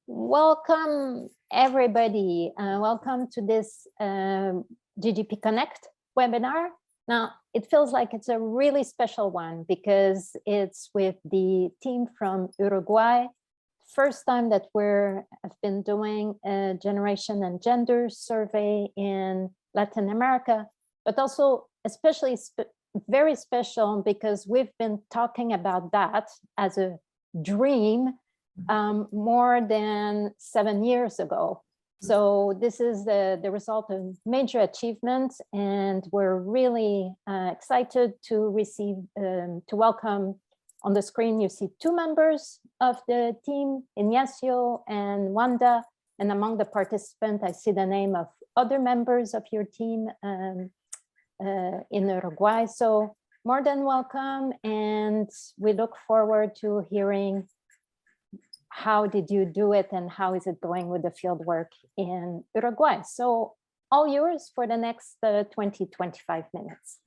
Welcome, everybody. Welcome to this GGP-Connect webinar. Now, it feels like it's a really special one because it's with the team from Uruguay. First time that I've been doing a generation and gender survey in Latin America, but also especially very special because we've been talking about that as a dream more than 7 years ago. So this is the result of major achievements, and we're really excited to welcome. On the screen, you see 2 members of the team, Ignacio and Wanda, and among the participants, I see the name of other members of your team in Uruguay. So more than welcome, and we look forward to hearing how did you do it and how is it going with the fieldwork in Uruguay. So all yours for the next 20-25 minutes.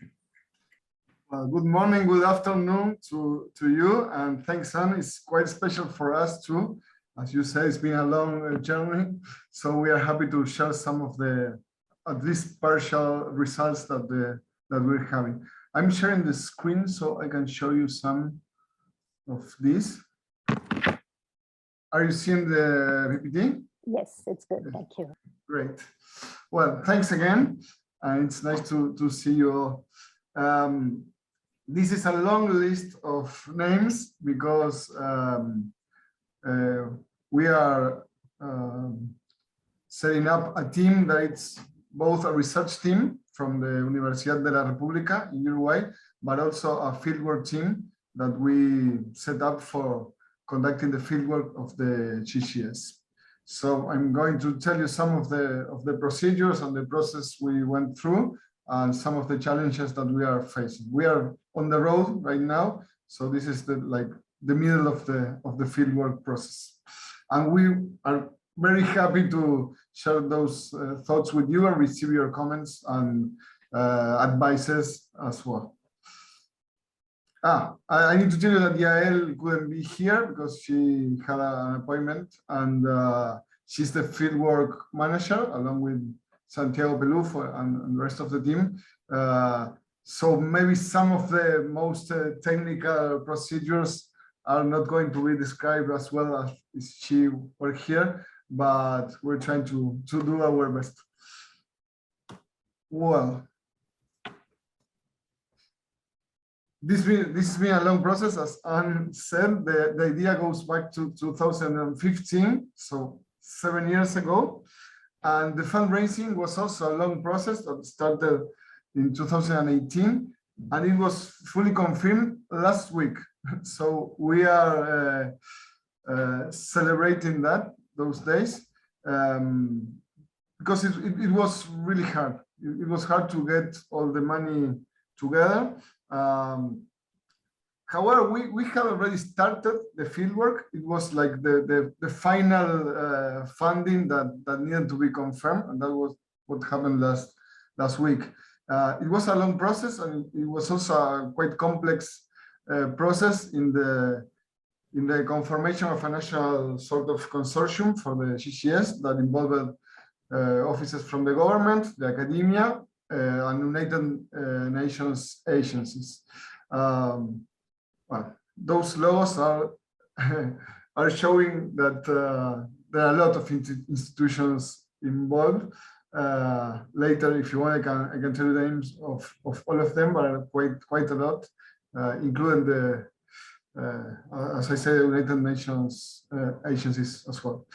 Good morning, good afternoon to you, and thanks, Anne. It's quite special for us too. As you say, it's been a long journey, so we are happy to share some of the, at least partial results that we're having. I'm sharing the screen so I can show you some of these. Are you seeing the PPT? Yes, it's good, thank you. Great. Well, thanks again, and it's nice to see you all. This is a long list of names because we are setting up a team that it's both a research team from the Universidad de la República in Uruguay, but also a fieldwork team that we set up for conducting the fieldwork of the GGS. So I'm going to tell you some of the procedures and the process we went through, and some of the challenges that we are facing. We are on the road right now, so this is the middle of the fieldwork process, and we are very happy to share those thoughts with you and receive your comments and advices as well. I need to tell you that Yael couldn't be here because she had an appointment, and she's the fieldwork manager along with Santiago Pelufo and the rest of the team. So maybe some of the most technical procedures are not going to be described as well as if she were here, but we're trying to do our best. Well, this has been a long process, as Anne said. The idea goes back to 2015, so 7 years ago. And the fundraising was also a long process that started in 2018, and it was fully confirmed last week. So we are celebrating those days because it was really hard. It was hard to get all the money together. However, we had already started the fieldwork. It was like the final funding that needed to be confirmed, and that was what happened last week. It was a long process, and it was also a quite complex process in the confirmation of a national sort of consortium for the GGS that involved offices from the government, the academia, and United Nations agencies. Well, those laws are showing that there are a lot of institutions involved. Later, if you want, I can tell you the names of all of them, but quite a lot, including the, as I said, United Nations agencies as well.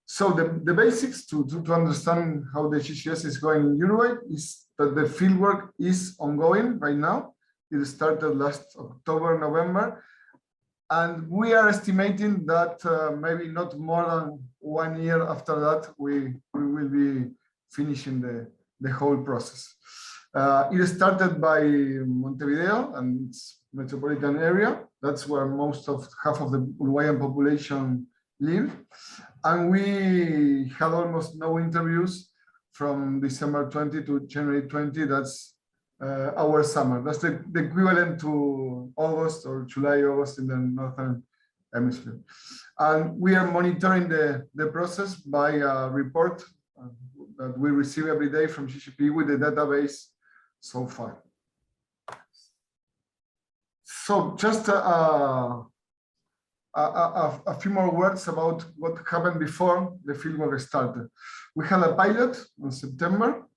So the basics to understand how the GGS is going in Uruguay is that the fieldwork is ongoing right now. It started last October, November, and we are estimating that maybe not more than 1 year after that, we will be finishing the whole process. It started by Montevideo and its metropolitan area. That's where half of the Uruguayan population live. And we had almost no interviews from December 20 to January 20. That's our summer. That's the equivalent to August or July, August in the northern hemisphere. And we are monitoring the process by a report that we receive every day from GGP with the database so far. So just a few more words about what happened before the fieldwork started. We had a pilot in September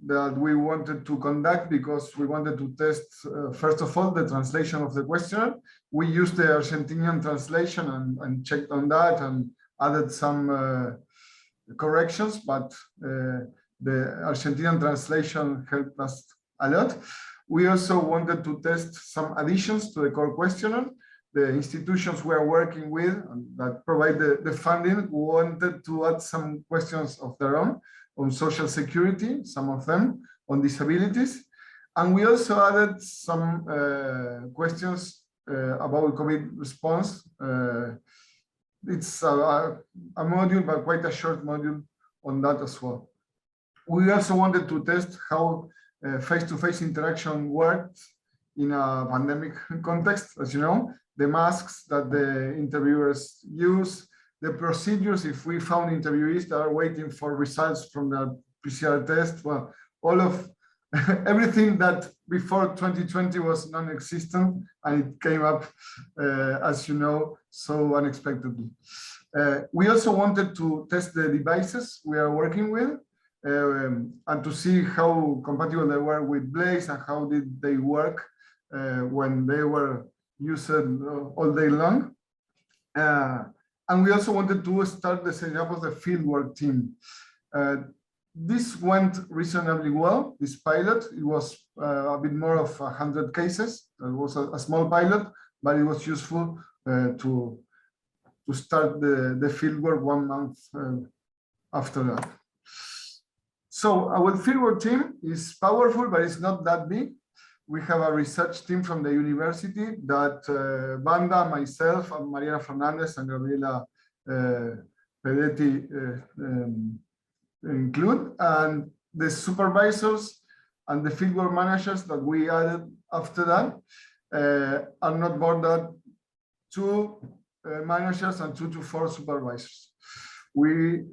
that we wanted to conduct because we wanted to test, first of all, the translation of the questionnaire. We used the Argentinian translation and checked on that and added some corrections, but the Argentinian translation helped us a lot. We also wanted to test some additions to the core questionnaire. The institutions we are working with that provide the funding wanted to add some questions of their own on social security, some of them on disabilities. And we also added some questions about COVID response. It's a module, but quite a short module on that as well. We also wanted to test how face-to-face interaction worked in a pandemic context. As you know, the masks that the interviewers use, the procedures if we found interviewees that are waiting for results from the PCR test, well, all of everything that before 2020 was non-existent, and it came up, as you know, so unexpectedly. We also wanted to test the devices we are working with and to see how compatible they were with Blaze and how did they work when they were used all day long. And we also wanted to start the setup of the fieldwork team. This went reasonably well, this pilot. It was a bit more of 100 cases. It was a small pilot, but it was useful to start the fieldwork 1 month after that. So our fieldwork team is powerful, but it's not that big. We have a research team from the university that Wanda, myself, and Mariana Fernandez and Cabella Pedetti include, and the supervisors and the fieldwork managers that we added after that are not more than 2 managers and 2 to 4 supervisors. We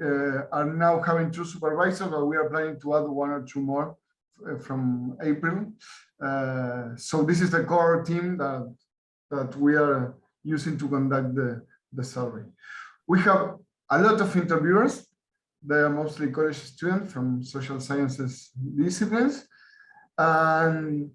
are now having 2 supervisors, but we are planning to add 1 or 2 more from April. So this is the core team that we are using to conduct the survey. We have a lot of interviewers. They are mostly college students from social sciences disciplines. And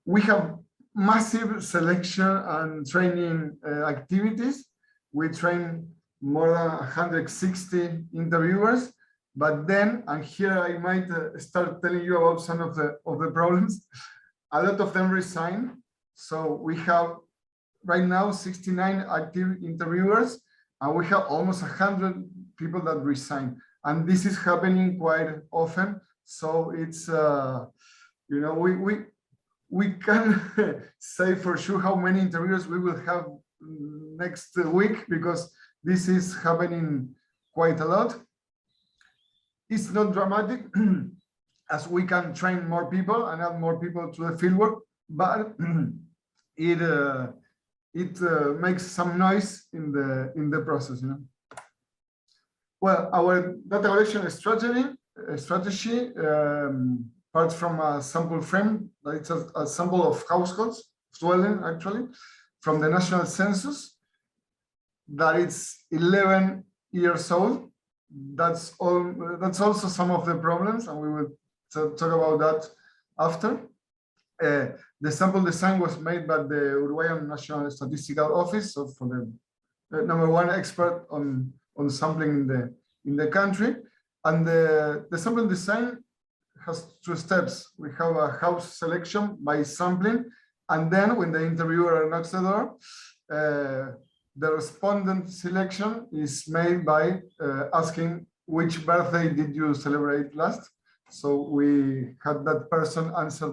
we have massive selection and training activities. We train more than 160 interviewers. But then, and here I might start telling you about some of the problems, a lot of them resign. So we have right now 69 active interviewers, and we have almost 100 people that resign. And this is happening quite often. So it's, you know, we can say for sure how many interviewers we will have next week, because this is happening quite a lot. It's not dramatic, as we can train more people and add more people to the fieldwork, but it makes some noise in the process, you know. Well, our data collection strategy parts from a sample frame. It's a sample of households, dwelling actually, from the national census. That it's 11 years old. That's also some of the problems, and we will talk about that after. The sample design was made by the Uruguayan National Statistical Office, so for the #1 expert on sampling in the country. And the sample design has 2 steps. We have a house selection by sampling, and then when the interviewer knocks the door, the respondent selection is made by asking which birthday did you celebrate last. So we had that person answer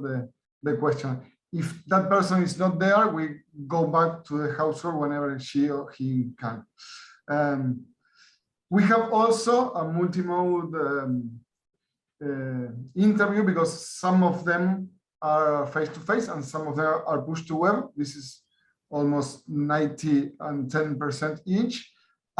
the question. If that person is not there, we go back to the household whenever she or he can. We have also a multi-mode interview, because some of them are face-to-face and some of them are push to web. This is almost 90 and 10% each.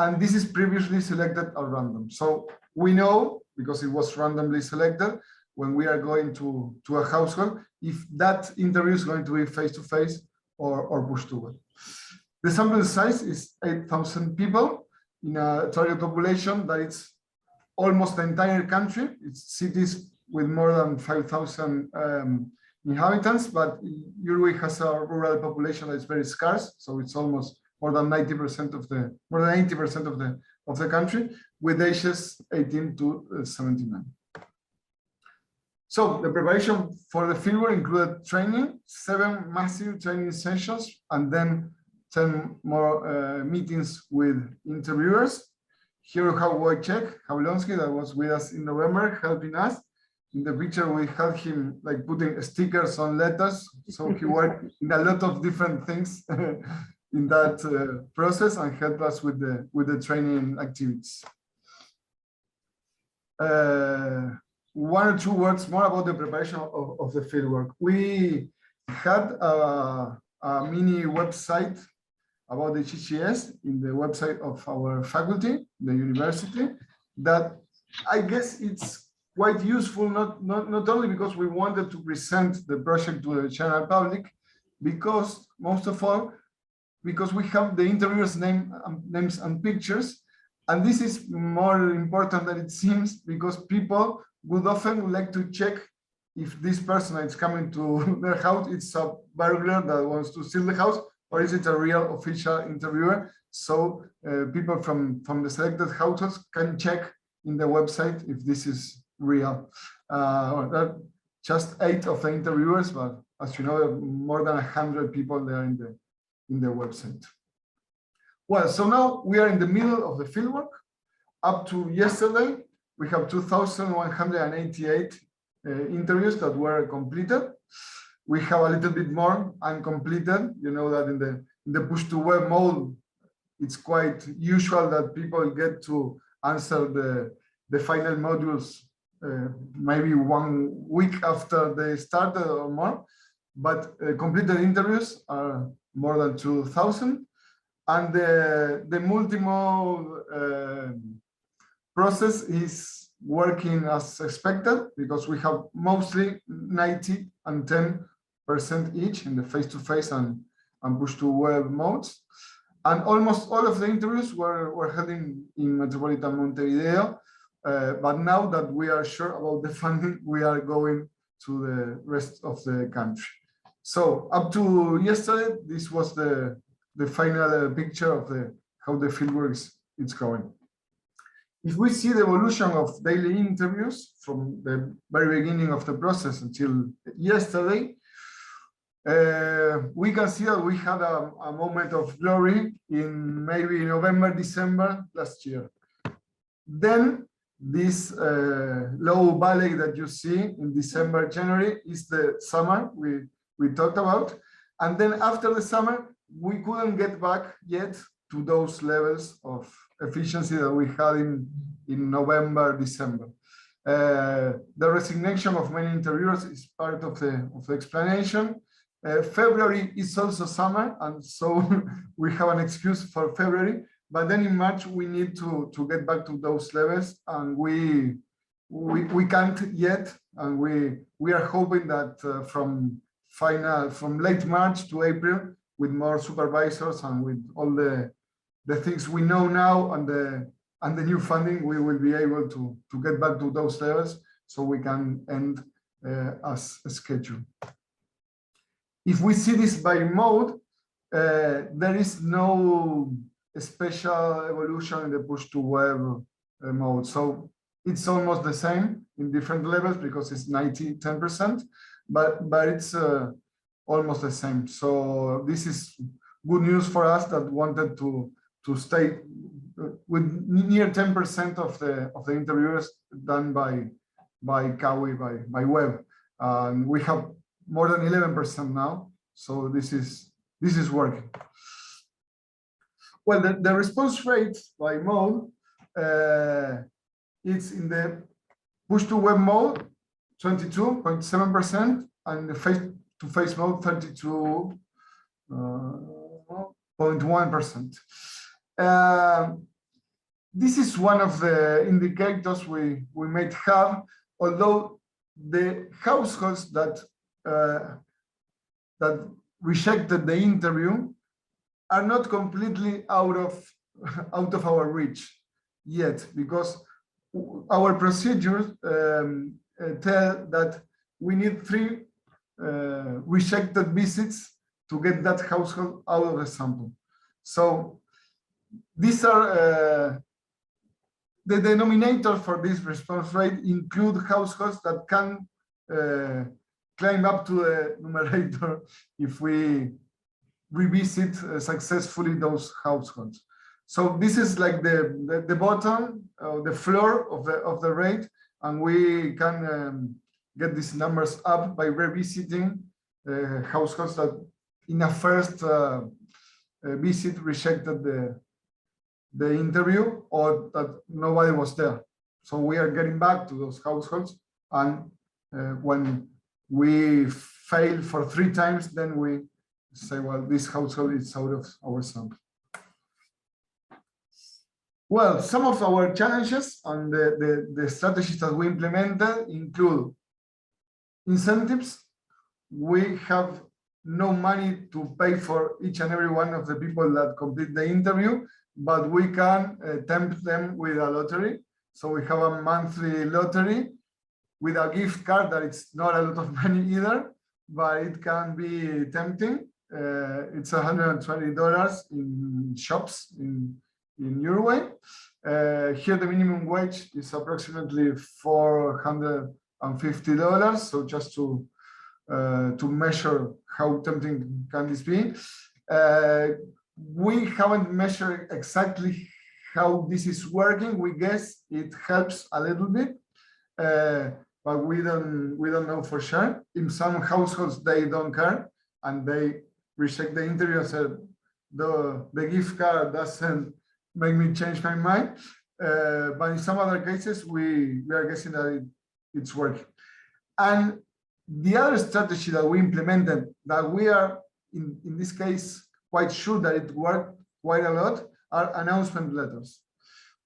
And this is previously selected at random. So we know, because it was randomly selected, when we are going to a household, if that interview is going to be face-to-face or push-to-web. The sample size is 8,000 people in a target population that is almost the entire country. It's cities with more than 5,000 inhabitants, but Uruguay has a rural population that is very scarce, so it's almost more than 80% of the country, with ages 18 to 79. So the preparation for the fieldwork included training, 7 massive training sessions, and then 10 more meetings with interviewers. Here we have Wojciech Jablonski that was with us in November, helping us. In the picture, we had him like putting stickers on letters. So he worked in a lot of different things in that process and helped us with the training activities. 1 or 2 words more about the preparation of the fieldwork. We had a mini website about the GGS in the website of our faculty, the university, that I guess it's quite useful, not only because we wanted to present the project to the general public, because most of all, because we have the interviewers' names and pictures. And this is more important than it seems, because people would often like to check if this person is coming to their house, it's a burglar that wants to steal the house, or is it a real official interviewer? So people from the selected households can check in the website if this is real. Just 8 of the interviewers, but as you know, more than 100 people there in the website. Well, so now we are in the middle of the fieldwork. Up to yesterday, we have 2,188 interviews that were completed. We have a little bit more uncompleted. You know that in the push-to-web mode, it's quite usual that people get to answer the final modules maybe 1 week after they started or more. But completed interviews are more than 2,000. And the multimode process is working as expected, because we have mostly 90 and 10% each in the face-to-face and push-to-web modes. And almost all of the interviews were held in Metropolitan Montevideo. But now that we are sure about the funding, we are going to the rest of the country. So up to yesterday, this was the final picture of how the fieldwork is going. If we see the evolution of daily interviews from the very beginning of the process until yesterday, we can see that we had a moment of glory in maybe November, December last year. Then this low valley that you see in December, January is the summer we talked about. And then after the summer, we couldn't get back yet to those levels of efficiency that we had in November, December. The resignation of many interviewers is part of the explanation. February is also summer, and so we have an excuse for February. But then in March we need to get back to those levels, and we can't yet. And we are hoping that from late March to April, with more supervisors and with all the things we know now and the new funding, we will be able to get back to those levels so we can end as scheduled. If we see this by mode, there is no special evolution in the push-to-web mode. So it's almost the same in different levels because it's 90-10%, but it's almost the same. So this is good news for us that wanted to stay with near 10% of the interviewers done by CAWI, by web. And we have more than 11% now. So this is working. Well, the response rate by mode, it's in the push-to-web mode, 22.7%, and the face-to-face mode, 32. 0.1%. This is one of the indicators we might have, although the households that rejected the interview are not completely out of our reach yet, because our procedures tell that we need 3 rejected visits to get that household out of the sample. So these are the denominator for this response rate include households that can climb up to the numerator if we revisit successfully those households. So this is like the bottom, the floor of the rate, and we can get these numbers up by revisiting households that in a first visit rejected the interview, or that nobody was there. So we are getting back to those households, and when we fail for 3 times, then we say, well, this household is out of our sample. Well, some of our challenges and the strategies that we implemented include incentives. We have no money to pay for each and every one of the people that complete the interview, but we can tempt them with a lottery. So we have a monthly lottery with a gift card that it's not a lot of money either, but it can be tempting. It's $120 in shops in Uruguay. Here the minimum wage is approximately $450. So just to measure how tempting can this be. We haven't measured exactly how this is working. We guess it helps a little bit, but we don't know for sure. In some households they don't care and they reject the interview and said the gift card doesn't make me change my mind. But in some other cases we are guessing that it's working. And the other strategy that we implemented that we are in this case quite sure that it worked quite a lot are announcement letters.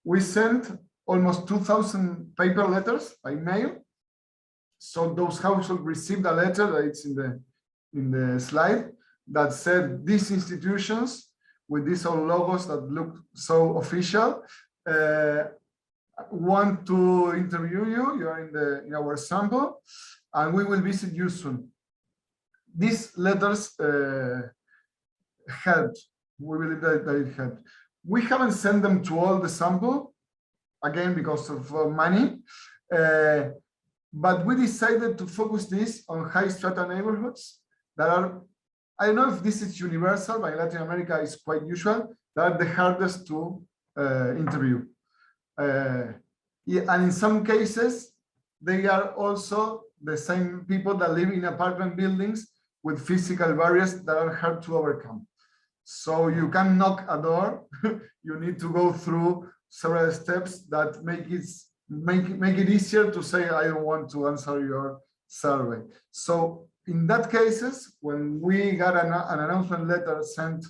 We sent almost 2,000 paper letters by mail. So those households received a letter that it's in the slide that said these institutions with these old logos that look so official want to interview you. You are in our sample, and we will visit you soon. These letters helped. We believe that it helped. We haven't sent them to all the sample, again, because of money, but we decided to focus this on high strata neighborhoods that are, I don't know if this is universal, but in Latin America it's quite usual, that are the hardest to interview. Yeah, and in some cases, they are also the same people that live in apartment buildings with physical barriers that are hard to overcome. So you can knock a door, you need to go through several steps that make it easier to say, I don't want to answer your survey. So in that cases, when we got an announcement letter sent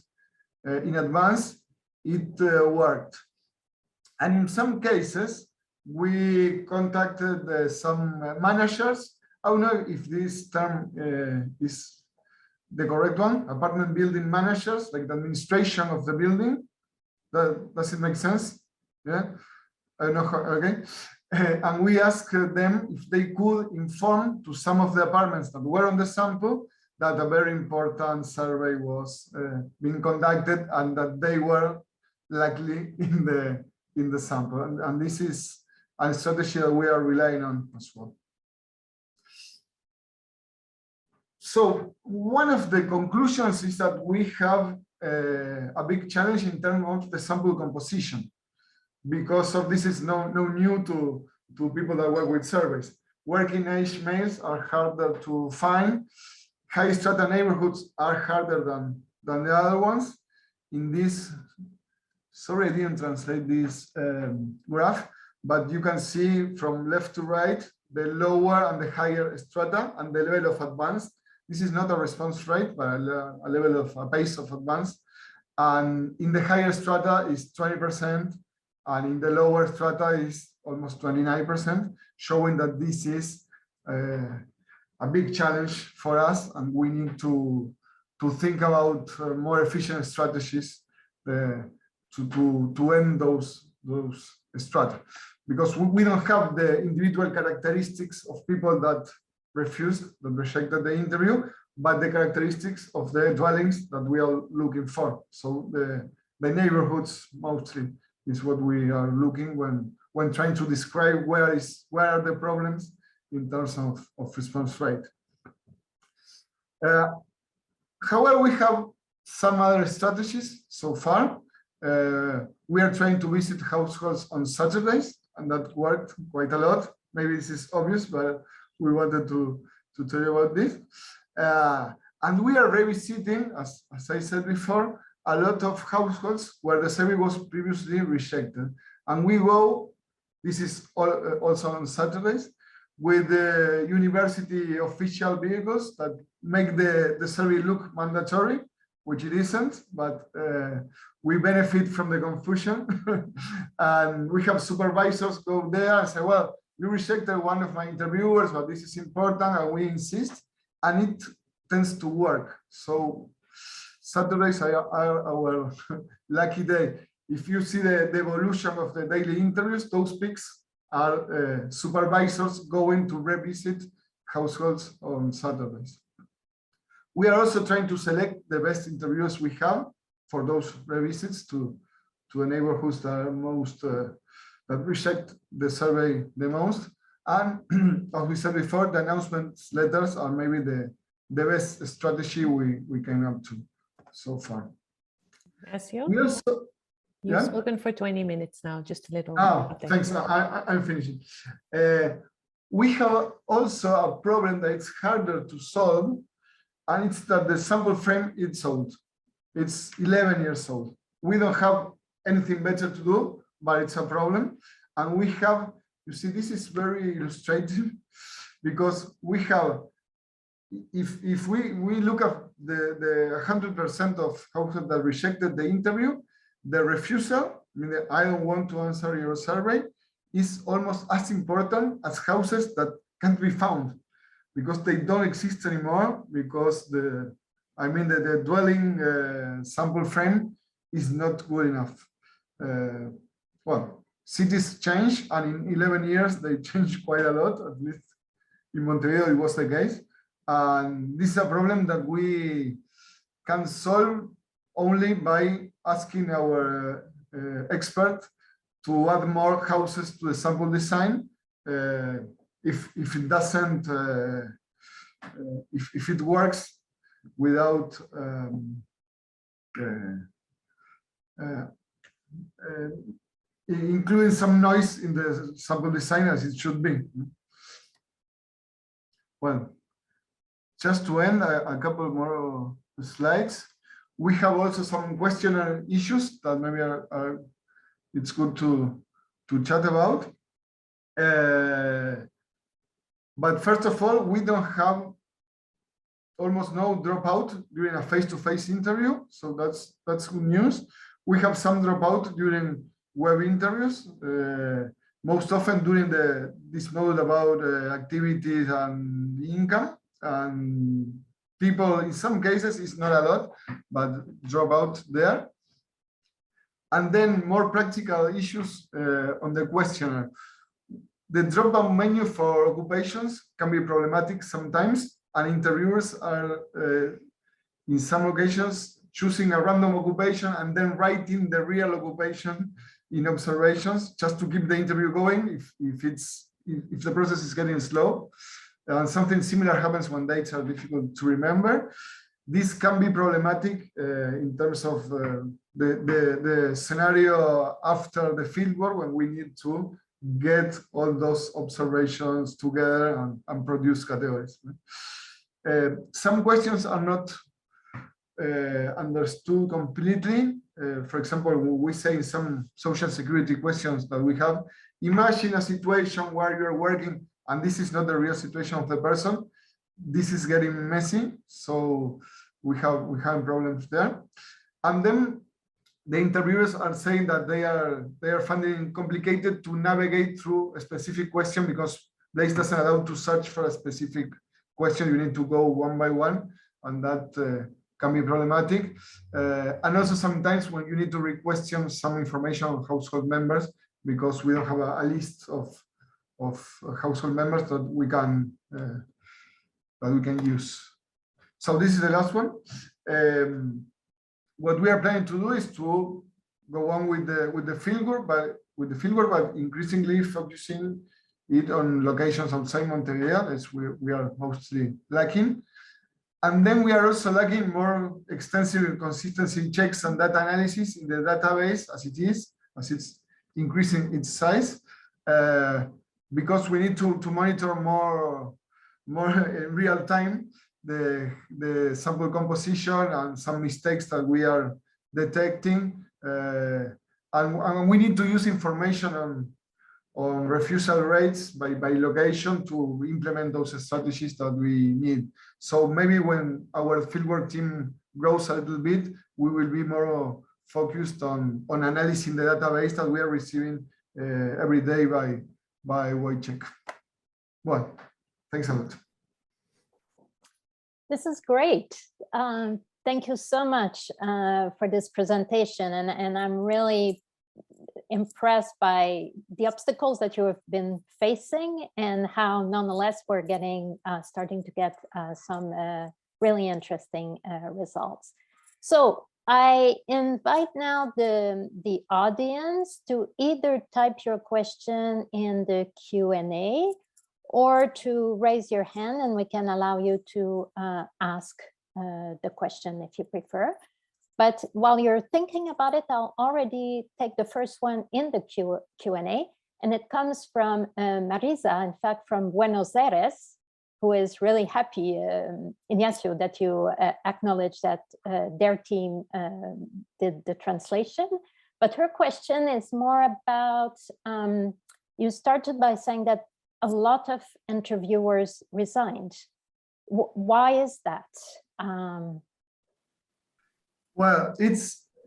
in advance, it worked. And in some cases, we contacted some managers. I don't know if this term is the correct one, apartment building managers, like the administration of the building. Does it make sense? Yeah, I don't know how, okay. And we asked them if they could inform to some of the apartments that were on the sample that a very important survey was being conducted and that they were likely in the sample. And this is a strategy that we are relying on as well. So one of the conclusions is that we have a big challenge in terms of the sample composition. Because of this is no new to people that work with surveys. Working age males are harder to find. High strata neighborhoods are harder than the other ones. In this, sorry, I didn't translate this graph, but you can see from left to right, the lower and the higher strata and the level of advance. This is not a response rate, but a level of a pace of advance. And in the higher strata is 20%, and in the lower strata is almost 29%, showing that this is a big challenge for us, and we need to think about more efficient strategies to end those strata, because we don't have the individual characteristics of people that rejected the interview, but the characteristics of the dwellings that we are looking for. So the neighborhoods mostly is what we are looking when trying to describe where are the problems in terms of response rate. However, we have some other strategies so far. We are trying to visit households on Saturdays, and that worked quite a lot. Maybe this is obvious, but we wanted to tell you about this. And we are revisiting, as I said before, a lot of households where the survey was previously rejected. And we go, this is also on Saturdays, with the university official vehicles that make the survey look mandatory, which it isn't, but we benefit from the confusion. And we have supervisors go there and say, well, you rejected one of my interviewers, but this is important, and we insist, and it tends to work. So Saturdays are our lucky day. If you see the evolution of the daily interviews, those peaks are supervisors going to revisit households on Saturdays. We are also trying to select the best interviewers we have for those revisits to the neighborhoods that are most that reject the survey the most. And as we said before, the announcements letters are maybe the best strategy we came up to so far. Ignacio, We also, you've spoken for 20 minutes now, just a little. Oh, thanks. I'm finishing. We have also a problem that it's harder to solve, and it's that the sample frame is old. It's 11 years old. We don't have anything better to do, but it's a problem. And we have, you see, this is very illustrative, because we have, if we look at the 100% of households that rejected the interview, the refusal, I mean, I don't want to answer your survey, is almost as important as houses that can't be found, because they don't exist anymore, because the dwelling sample frame is not good enough. Well, cities change, and in 11 years, they change quite a lot, at least in Montevideo, it was the case. And this is a problem that we can solve only by asking our expert to add more houses to the sample design. If it doesn't, if it works without including some noise in the sample design, as it should be. Well, just to end, a couple more slides. We have also some questionnaire issues that maybe it's good to chat about. But first of all, we don't have almost no dropout during a face-to-face interview, so that's good news. We have some dropout during web interviews, most often during this mode about activities and income. And people, in some cases, it's not a lot, but drop out there. And then more practical issues on the questionnaire. The drop-down menu for occupations can be problematic sometimes, and interviewers are, in some occasions, choosing a random occupation and then writing the real occupation in observations just to keep the interview going if the process is getting slow. And something similar happens when dates are difficult to remember. This can be problematic in terms of the scenario after the fieldwork, when we need to get all those observations together and produce categories. Some questions are not understood completely. For example, we say in some social security questions that we have, imagine a situation where you're working and this is not the real situation of the person. This is getting messy, so we have problems there. And then the interviewers are saying that they are finding it complicated to navigate through a specific question because Blaze doesn't allow to search for a specific question. You need to go one by one, and that can be problematic. And also sometimes when you need to requestion some information on household members, because we don't have a list of household members that we can use. So this is the last one. What we are planning to do is to go on with the fieldwork, but increasingly focusing it on locations outside Montevideo, as we are mostly lacking. And then we are also lacking more extensive consistency checks and data analysis in the database as it's increasing its size, because we need to monitor more in real time the sample composition and some mistakes that we are detecting, and we need to use information on refusal rates by location to implement those strategies that we need. So maybe when our fieldwork team grows a little bit, we will be more focused on analyzing the database that we are receiving every day by Wojciech. Well, thanks a lot. This is great. Thank you so much for this presentation, and I'm really impressed by the obstacles that you have been facing and how nonetheless we're starting to get some really interesting results. So I invite now the audience to either type your question in the Q&A or to raise your hand, and we can allow you to ask the question if you prefer. But while you're thinking about it, I'll already take the first one in the Q&A, and it comes from Marisa, in fact, from Buenos Aires, who is really happy, Ignacio, that you acknowledge that their team did the translation. But her question is more about, you started by saying that a lot of interviewers resigned. Why is that? Well,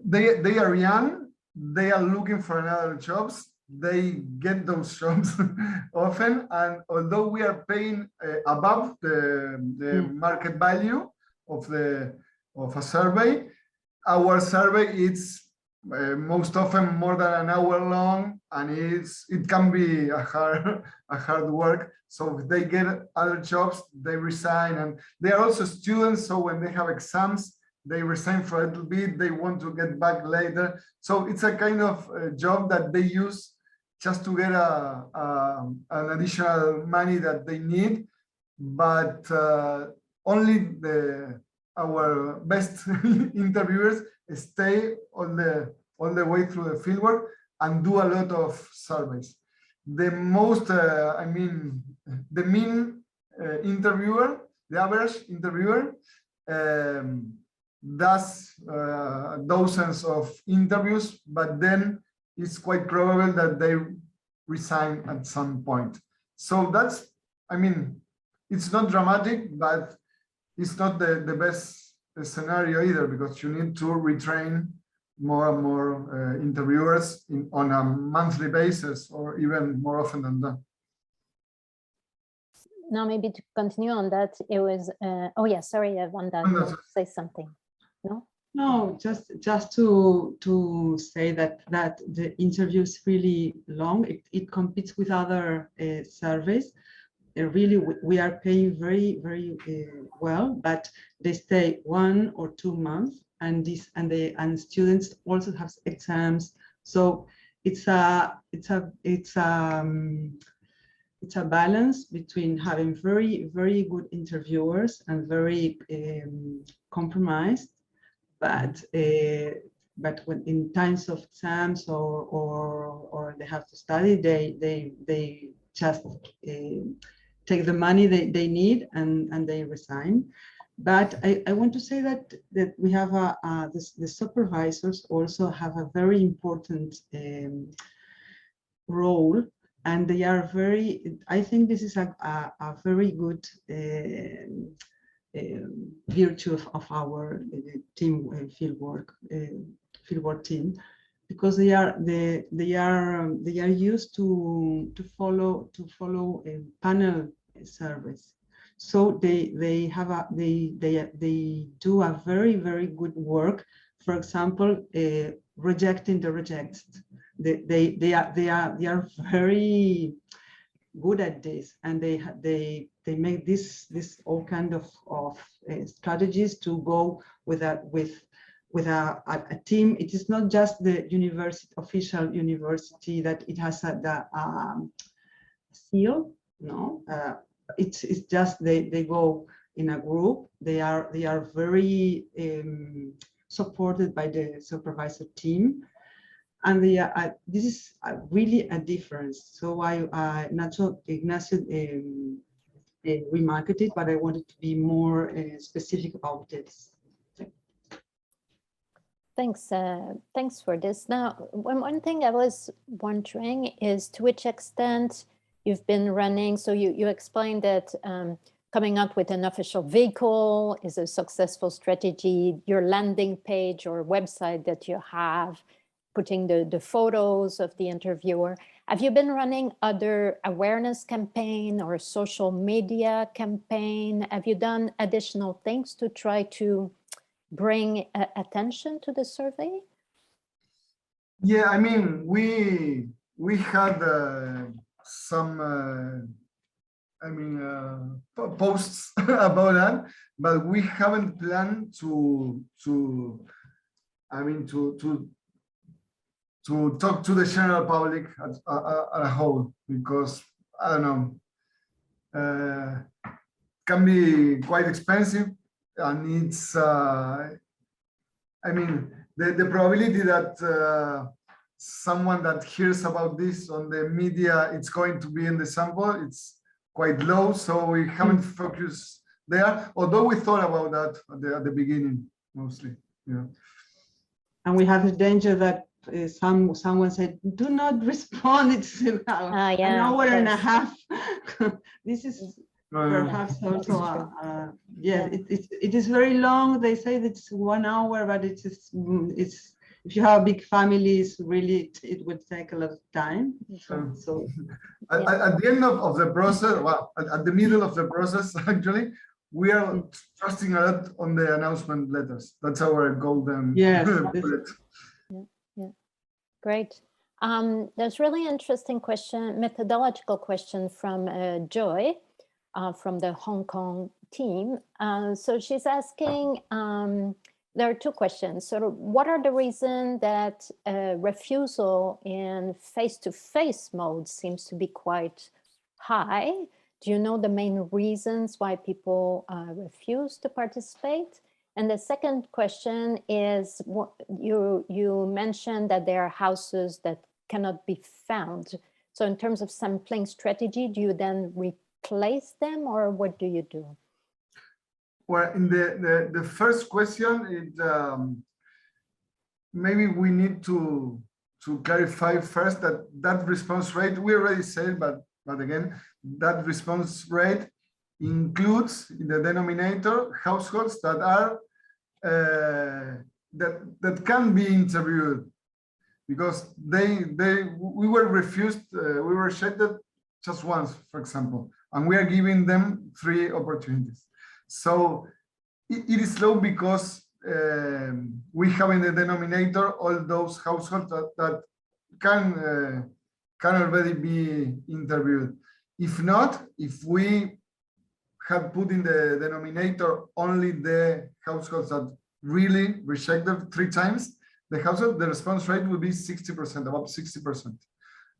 they are young, they are looking for another jobs, they get those jobs often, and although we are paying above the market value of a survey, our survey is most often more than an hour long, and it can be a hard work. So if they get other jobs, they resign, and they are also students, so when they have exams, they resign for a little bit, they want to get back later. So it's a kind of job that they use just to get an additional money that they need. But only our best interviewers stay all the way through the fieldwork and do a lot of surveys. The most, the mean interviewer, the average interviewer, does dozens of interviews, but then it's quite probable that they resign at some point. So that's, it's not dramatic, but it's not the best scenario either, because you need to retrain more and more interviewers on a monthly basis, or even more often than that. Now, maybe to continue on that, it was, oh yeah, sorry, Wanda, you say something. No? No, just to say that the interview is really long. It competes with other surveys. Really, we are paying very, very well, but they stay 1 or 2 months, and students also have exams. So it's a balance between having very, very good interviewers and very compromised. But when in times of exams or they have to study, they just take the money they need and they resign. But I want to say that we have the supervisors also have a very important role, and they are very. I think this is a very good virtue of our team fieldwork. Fieldwork team, because they are used to follow panel surveys. So they do a very good work. For example, rejecting the rejects. They are very good at this, and they make this all kind of strategies to go with a team. It is not just the official university that it has the seal. No, it's just they go in a group. They are very supported by the supervisor team, and this is really a difference. So Ignacio remarked it, but I wanted to be more specific about this. Thanks for this. Now, one thing I was wondering is to which extent you've been running. So you explained that coming up with an official vehicle is a successful strategy. Your landing page or website that you have, putting the photos of the interviewer. Have you been running other awareness campaign or social media campaign? Have you done additional things to try to bring attention to the survey? Yeah, I mean, we had some posts about that, but we haven't planned to talk to the general public as a whole, because I don't know, can be quite expensive, and it's the probability that someone that hears about this on the media, it's going to be in the sample, it's quite low, so we haven't focused there, although we thought about that at the beginning mostly. Yeah. And we have the danger that someone said, do not respond, it's an hour and a half. This is perhaps also it is very long. They say it's 1 hour, but it's if you have big families, really it would take a lot of time. So at the end of the process, well, at the middle of the process, actually, we are trusting a lot on the announcement letters. That's our golden bullet. Great. There's really interesting question, methodological question from Joy from the Hong Kong team. So she's asking, there are two questions. So what are the reasons that refusal in face-to-face mode seems to be quite high? Do you know the main reasons why people refuse to participate? And the second question is, you mentioned that there are houses that cannot be found. So in terms of sampling strategy, do you then replace them, or what do you do? Well, in the first question, maybe we need to clarify first that response rate, we already said, but again, that response rate includes in the denominator households that are that can be interviewed, because we were refused, we were rejected just once, for example, and we are giving them 3 opportunities. So it is low because we have in the denominator all those households that can already be interviewed. If not, if we had put in the denominator only the households that really rejected 3 times, the response rate would be 60%, about 60%.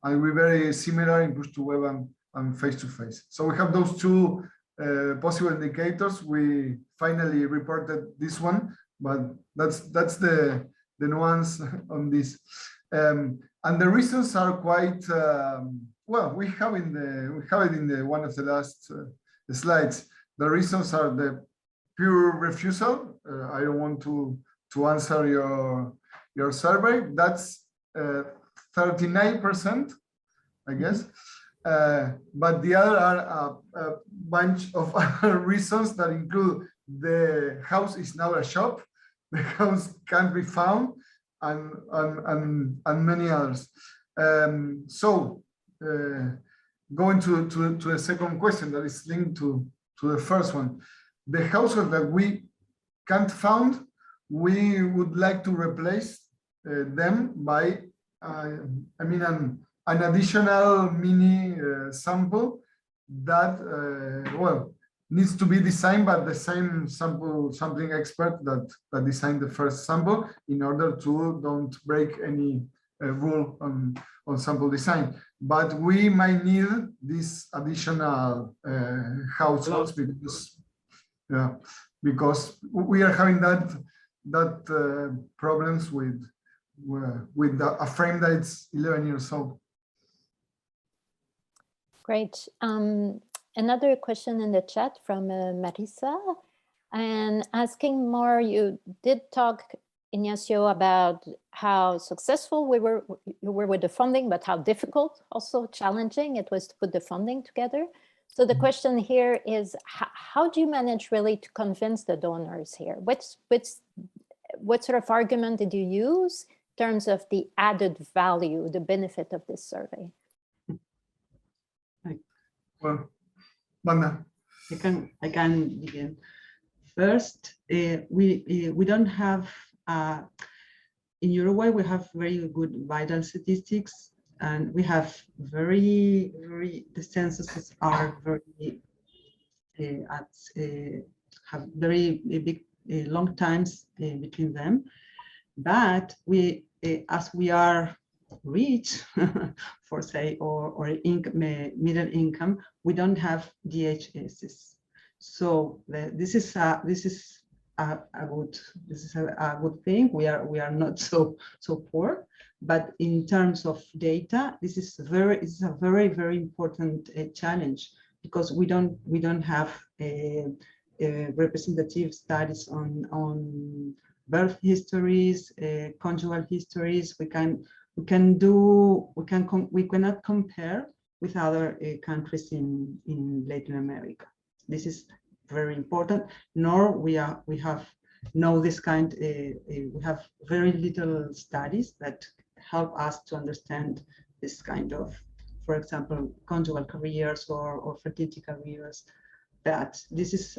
And we're very similar in push to web and face-to-face. So we have those 2 possible indicators. We finally reported this one, but that's the nuance on this. And the reasons are quite well. We have it in the one of the last slides. The reasons are the pure refusal. I don't want to answer your survey. That's 39%, I guess. But the other are a bunch of other reasons that include the house is now a shop, the house can't be found, and many others. So going to the second question that is linked to the first one, the household that we can't found, we would like to replace them by, I mean, an additional mini sample that, well, needs to be designed by the same sampling expert that designed the first sample in order to don't break any rule on sample design. But we might need these additional households because we are having that problems with a frame that is 11 years old. Great. Another question in the chat from Marisa, and asking more, you did talk, Ignacio, about how successful you were with the funding, but how difficult, also challenging it was to put the funding together. So the question here is, how do you manage really to convince the donors here? What sort of argument did you use in terms of the added value, the benefit of this survey? Well, Wanda. I can begin. First, we don't have, in Uruguay, we have very good vital statistics, and we have the censuses are very, have very big, long times between them. But we, as we are rich, for say, or middle income, we don't have DHSs. So this is a good thing. We are not so poor, but in terms of data, this is a very important challenge, because we don't have representative studies on birth histories, conjugal histories. We cannot compare with other countries in Latin America. This is very important. Nor we have this kind. We have very little studies that help us to understand this kind of, for example, conjugal careers or fertility careers. That this is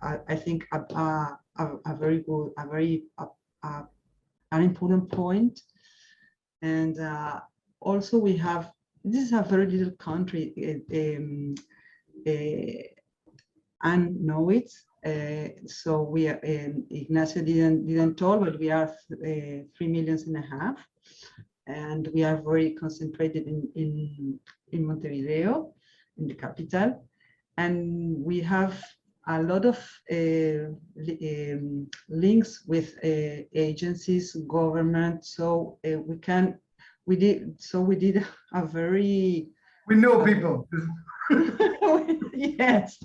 I think a very good, an important point. And also we have, this is a very little country, and know it. So we are, Ignacio didn't talk, but we are 3.5 million, and we are very concentrated in Montevideo, in the capital, and we have a lot of links with agencies, government. So we did a very. We know people. Yes,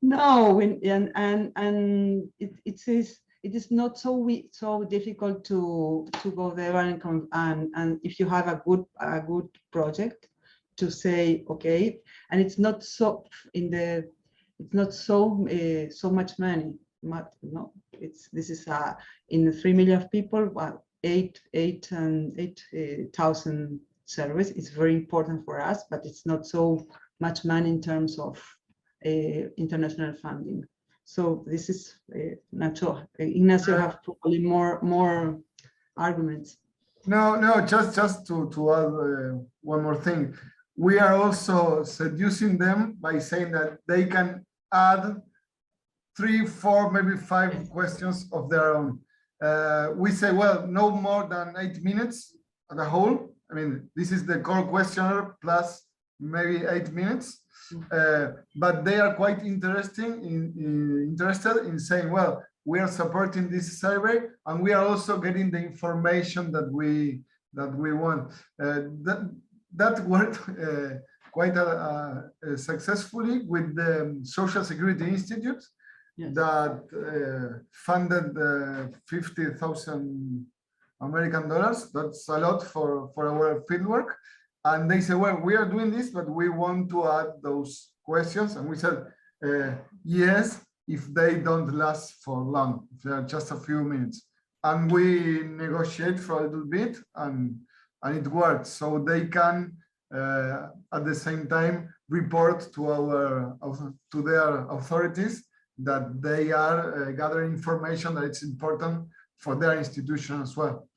no, and it is not so difficult to go there and if you have a good project, to say okay, and it's not so so much money. No, this is in 3 million people, 8,000 surveys. It's very important for us, but it's not so much money in terms of international funding. So this is natural. Ignacio have probably more arguments. No, just to add one more thing. We are also seducing them by saying that they can add 3, 4, maybe 5 questions of their own. We say, well, no more than 8 minutes as a whole. I mean, this is the core questionnaire plus maybe 8 minutes. But they are quite interested in saying, well, we are supporting this survey, and we are also getting the information that we want. That worked quite successfully with the Social Security Institute. Yes. That funded $50,000 American. That's a lot for our fieldwork. And they said, well, we are doing this, but we want to add those questions. And we said, yes, if they don't last for long, if they are just a few minutes. and we negotiate for a little bit, and it works. So they can at the same time report to their authorities that they are gathering information that it's important for their institution as well.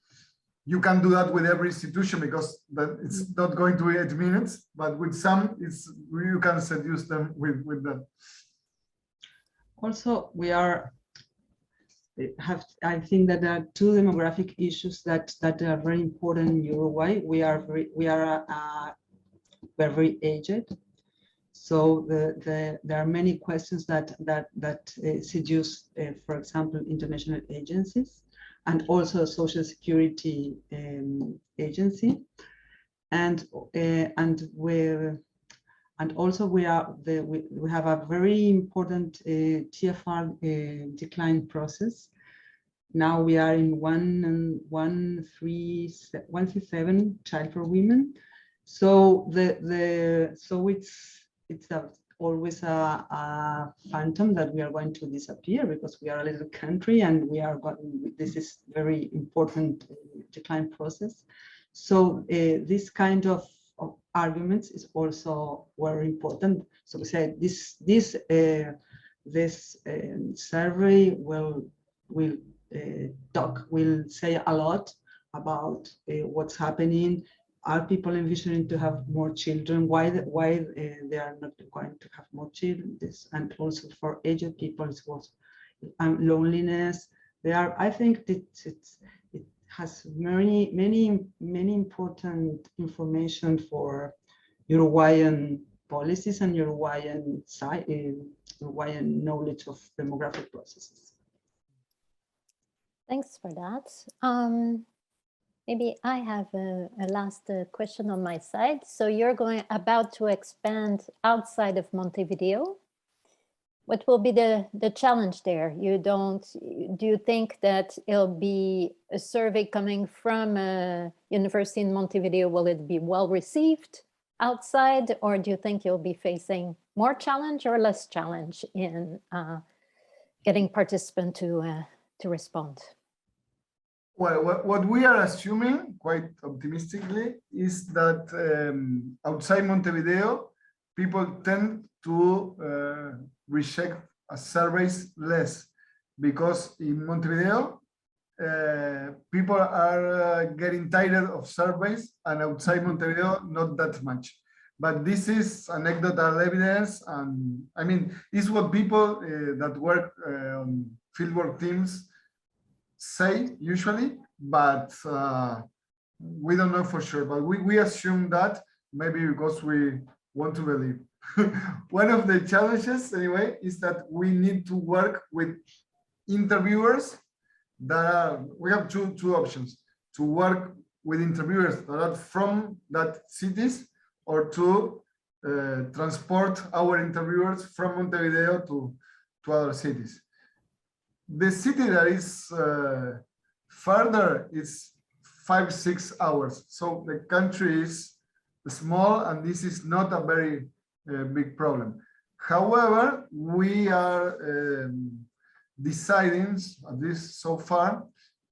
You can do that with every institution because it's not going to be 8 minutes, but with some, you can seduce them with that. Also, I think that there are two demographic issues that are very important in Uruguay. We are very aged, so there are many questions that seduce, for example, international agencies, and also Social Security agency, and also we have a very important TFR decline process. Now we are in 137 child per women. So it's always a phantom that we are going to disappear because we are a little country and this is very important decline process. So this kind of arguments is also very important. So we said this survey will say a lot about what's happening. Are people envisioning to have more children? Why they are not going to have more children? And also for aged people, it was loneliness. I think that it has many important information for Uruguayan policies and Uruguayan knowledge of demographic processes. Thanks for that. Maybe I have a last question on my side. So you're about to expand outside of Montevideo. What will be the challenge there? Do you think that it'll be a survey coming from a university in Montevideo? Will it be well received outside, or do you think you'll be facing more challenge or less challenge in getting participants to respond? Well, what we are assuming, quite optimistically, is that outside Montevideo, people tend to reject surveys less, because in Montevideo, people are getting tired of surveys, and outside Montevideo, not that much. But this is anecdotal evidence, and I mean, it's what people that work on fieldwork teams say usually, but we don't know for sure. But we assume that, maybe because we want to believe. One of the challenges, anyway, is that we need to work with interviewers we have two options: to work with interviewers that are from that cities, or to transport our interviewers from Montevideo to other cities. The city that is further is 5-6 hours. So the country is small, and this is not a very big problem. However, we are deciding, at least so far,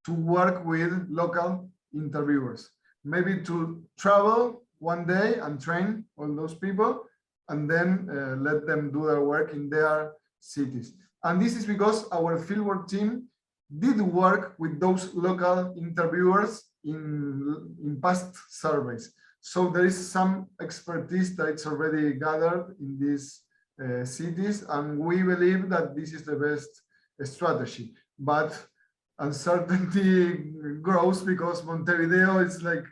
to work with local interviewers. Maybe to travel one day and train all those people, and then let them do their work in their cities. And this is because our fieldwork team did work with those local interviewers in past surveys. So there is some expertise that it's already gathered in these cities, and we believe that this is the best strategy. But uncertainty grows because Montevideo is like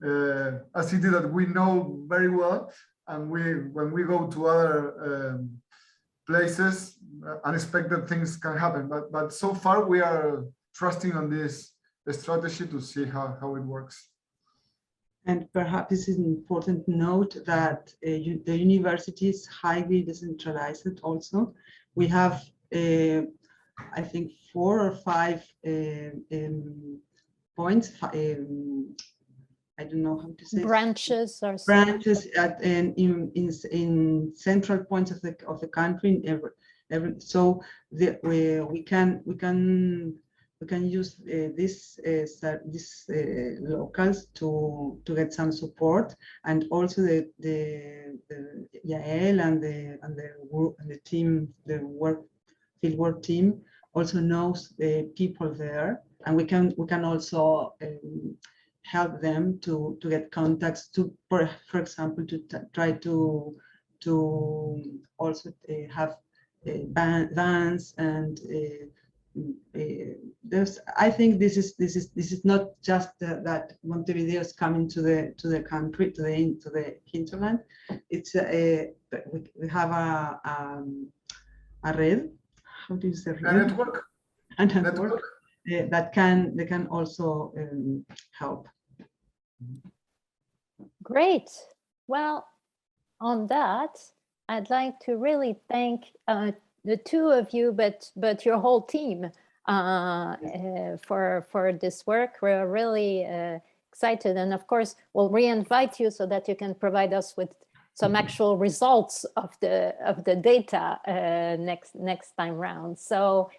a city that we know very well, and when we go to other places, unexpected things can happen. But so far we are trusting on this strategy to see how it works. And perhaps this is an important note that the university is highly decentralized also. We have, I think, 4 or 5 points, I don't know how to say, branches or branches in central points of the country. So we can use this locals to get some support, and also the Yael and the team, the fieldwork team also knows the people there, and we can also help them to get contacts to, for example, to try to also have vans and I think this is not just that Montevideo is coming to the country, to the hinterland. It's we have a red. How do you say red? A network. A network that can also help. Great. Well, on that, I'd like to really thank the two of you, but your whole team for this work. We're really excited, and of course, we'll re-invite you so that you can provide us with some actual results of the data next time round. So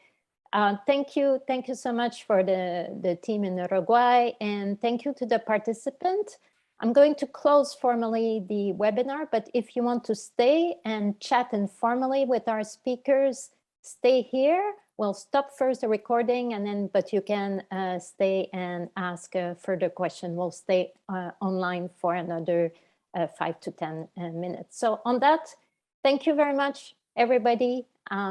thank you so much for the team in Uruguay, and thank you to the participant. I'm going to close formally the webinar, but if you want to stay and chat informally with our speakers, stay here. We'll stop first the recording, and then, but you can stay and ask a further question. We'll stay online for another 5 to 10 minutes. So on that, thank you very much, everybody.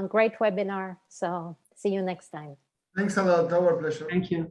Great webinar. So see you next time. Thanks a lot. Our pleasure. Thank you.